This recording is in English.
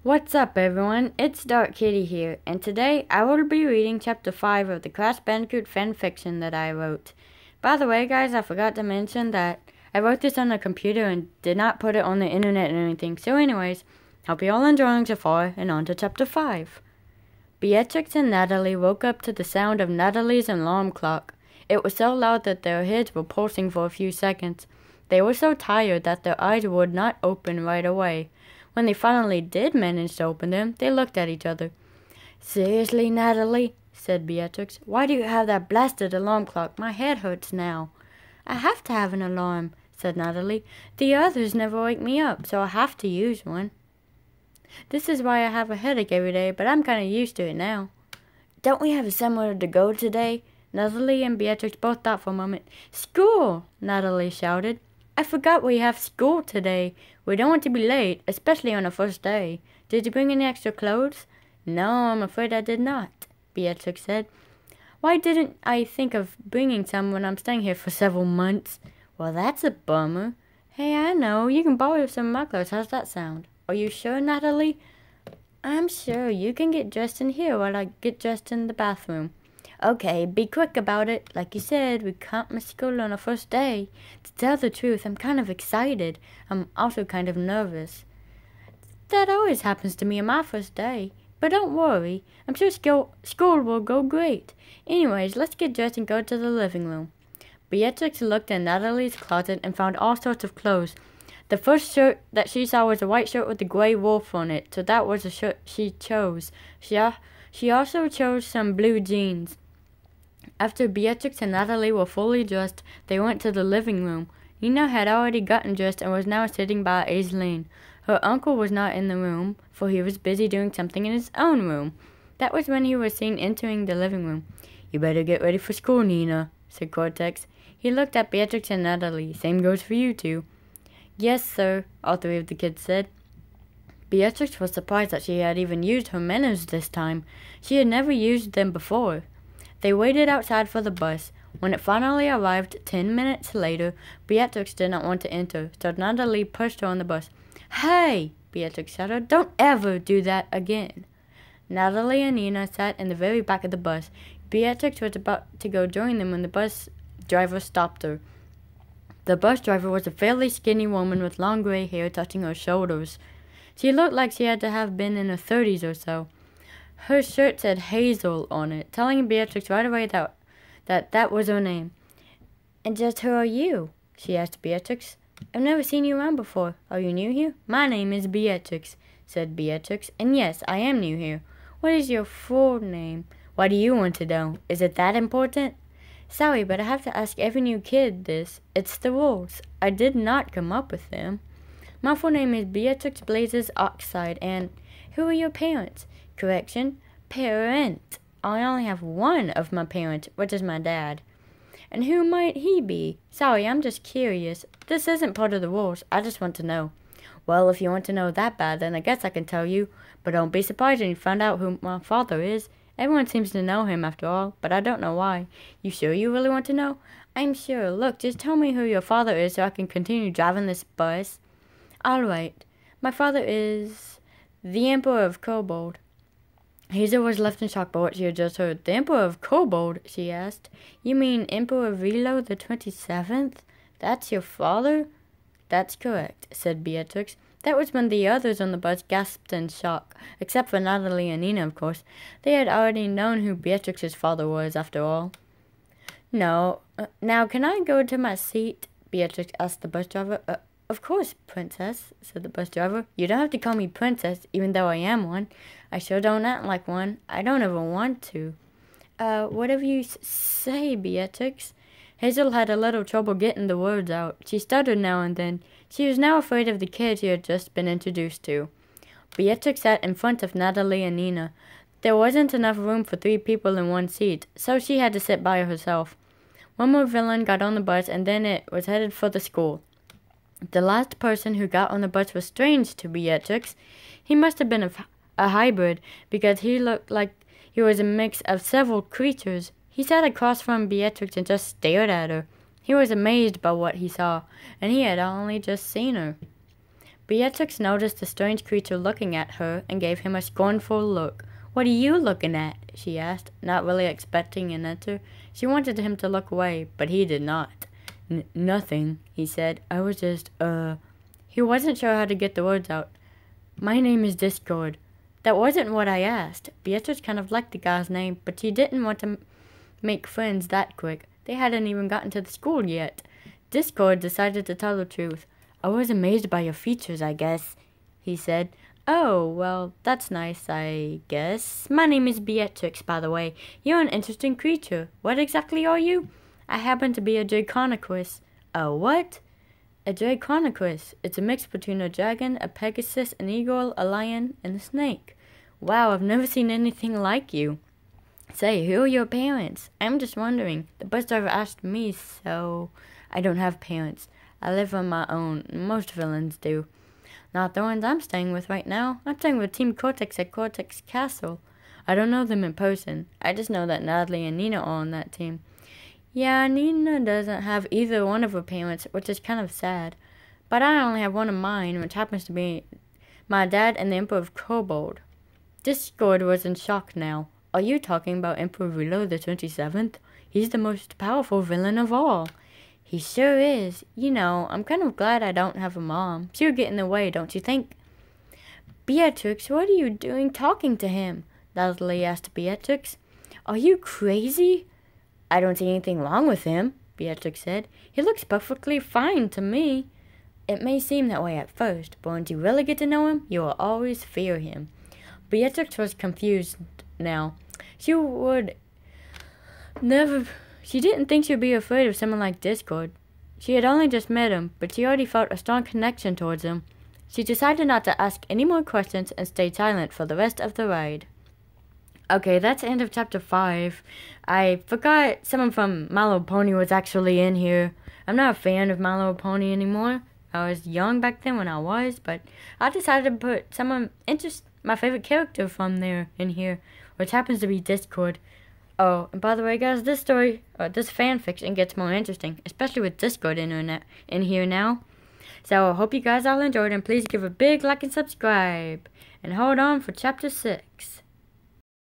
What's up, everyone? It's Dark Kitty here, and today I will be reading Chapter 5 of the Crash Bandicoot fanfiction that I wrote. By the way, guys, I forgot to mention that I wrote this on a computer and did not put it on the internet or anything. So anyways, hope you're all enjoying so far, and on to Chapter 5. Beatrix and Natalie woke up to the sound of Natalie's alarm clock. It was so loud that their heads were pulsing for a few seconds. They were so tired that their eyes would not open right away. When they finally did manage to open them, they looked at each other. "Seriously, Natalie," said Beatrix, "why do you have that blasted alarm clock? My head hurts now." "I have to have an alarm," said Natalie. "The others never wake me up, so I have to use one. This is why I have a headache every day, but I'm kind of used to it now." "Don't we have somewhere to go today?" Natalie and Beatrix both thought for a moment. "School!" Natalie shouted. "I forgot we have school today. We don't want to be late, especially on the first day. Did you bring any extra clothes?" "No, I'm afraid I did not," Beatrix said. "Why didn't I think of bringing some when I'm staying here for several months?" "Well, that's a bummer." "Hey, I know. You can borrow some of my clothes. How's that sound?" "Are you sure, Natalie?" "I'm sure. You can get dressed in here while I get dressed in the bathroom." "Okay, be quick about it. Like you said, we can't miss school on the first day. To tell the truth, I'm kind of excited. I'm also kind of nervous. That always happens to me on my first day. But don't worry. I'm sure school will go great. Anyways, let's get dressed and go to the living room." Beatrix looked in Natalie's closet and found all sorts of clothes. The first shirt that she saw was a white shirt with a gray wolf on it, so that was the shirt she chose. She also chose some blue jeans. After Beatrix and Natalie were fully dressed, they went to the living room. Nina had already gotten dressed and was now sitting by Aislinn. Her uncle was not in the room, for he was busy doing something in his own room. That was when he was seen entering the living room. "You better get ready for school, Nina," said Cortex. He looked at Beatrix and Natalie. "Same goes for you two." "Yes, sir," all three of the kids said. Beatrix was surprised that she had even used her manners this time. She had never used them before. They waited outside for the bus. When it finally arrived 10 minutes later, Beatrix did not want to enter, so Natalie pushed her on the bus. "Hey!" Beatrix shouted. "Don't ever do that again." Natalie and Nina sat in the very back of the bus. Beatrix was about to go join them when the bus driver stopped her. The bus driver was a fairly skinny woman with long gray hair touching her shoulders. She looked like she had to have been in her 30s or so. Her shirt said Hazel on it, telling Beatrix right away that was her name. "And just who are you?" she asked Beatrix. "I've never seen you around before. Are you new here?" "My name is Beatrix," said Beatrix. "And yes, I am new here." "What is your full name?" "Why do you want to know? Is it that important?" "Sorry, but I have to ask every new kid this. It's the rules. I did not come up with them." "My full name is Beatrix Blazes Oxide, and who are your parents?" "Correction, parent. I only have one of my parents, which is my dad." "And who might he be?" "Sorry, I'm just curious. This isn't part of the rules. I just want to know." "Well, if you want to know that bad, then I guess I can tell you. But don't be surprised when you find out who my father is. Everyone seems to know him after all, but I don't know why." "You sure you really want to know?" "I'm sure. Look, just tell me who your father is so I can continue driving this bus." "All right. My father is the Emperor of Kobold." Hazel was left in shock by what she had just heard. "The Emperor of Kobold?" she asked. "You mean Emperor Velo the 27th? That's your father?" "That's correct," said Beatrix. That was when the others on the bus gasped in shock, except for Natalie and Nina, of course. They had already known who Beatrix's father was, after all. "No. Now, can I go to my seat?" Beatrix asked the bus driver. Of course, Princess," said the bus driver. "You don't have to call me Princess, even though I am one. I sure don't act like one. I don't ever want to." Whatever you say, Beatrix." Hazel had a little trouble getting the words out. She stuttered now and then. She was now afraid of the kid she had just been introduced to. Beatrix sat in front of Natalie and Nina. There wasn't enough room for 3 people in one seat, so she had to sit by herself. One more villain got on the bus, and then it was headed for the school. The last person who got on the bus was strange to Beatrix. He must have been a hybrid, because he looked like he was a mix of several creatures. He sat across from Beatrix and just stared at her. He was amazed by what he saw, and he had only just seen her. Beatrix noticed the strange creature looking at her and gave him a scornful look. "What are you looking at?" she asked, not really expecting an answer. She wanted him to look away, but he did not. Nothing, he said. I was just, He wasn't sure how to get the words out. "My name is Discord." That wasn't what I asked. Beatrice kind of liked the guy's name, but she didn't want to make friends that quick. They hadn't even gotten to the school yet. Discord decided to tell the truth. "I was amazed by your features, I guess," he said. "Oh, well, that's nice, I guess. My name is Beatrix, by the way. You're an interesting creature. What exactly are you?" "I happen to be a Draconequus." "A what?" "A Draconequus. It's a mix between a dragon, a pegasus, an eagle, a lion, and a snake." "Wow, I've never seen anything like you." "Say, who are your parents?" "I'm just wondering. The bus driver asked me, so..." "I don't have parents. I live on my own. Most villains do." "Not the ones I'm staying with right now. I'm staying with Team Cortex at Cortex Castle." "I don't know them in person. I just know that Natalie and Nina are on that team." "Yeah, Nina doesn't have either one of her parents, which is kind of sad. But I only have one of mine, which happens to be my dad and the Emperor of Kobold." Discord was in shock now. "Are you talking about Emperor Rulo the 27th? He's the most powerful villain of all." "He sure is. You know, I'm kind of glad I don't have a mom. She would get in the way, don't you think?" "Beatrix, what are you doing talking to him?" Natalie asked Beatrix. "Are you crazy?" "I don't see anything wrong with him," Beatrix said. "He looks perfectly fine to me." "It may seem that way at first, but once you really get to know him, you will always fear him." Beatrix was confused now. She didn't think she'd be afraid of someone like Discord. She had only just met him, but she already felt a strong connection towards him. She decided not to ask any more questions and stayed silent for the rest of the ride. Okay, that's the end of chapter 5. I forgot someone from My Little Pony was actually in here. I'm not a fan of My Little Pony anymore. I was young back then when I was, but I decided to put my favorite character from there in here, which happens to be Discord. Oh, and by the way, guys, this fanfiction gets more interesting, especially with Discord in here now. So I hope you guys all enjoyed, and please give a big like and subscribe. And hold on for chapter 6.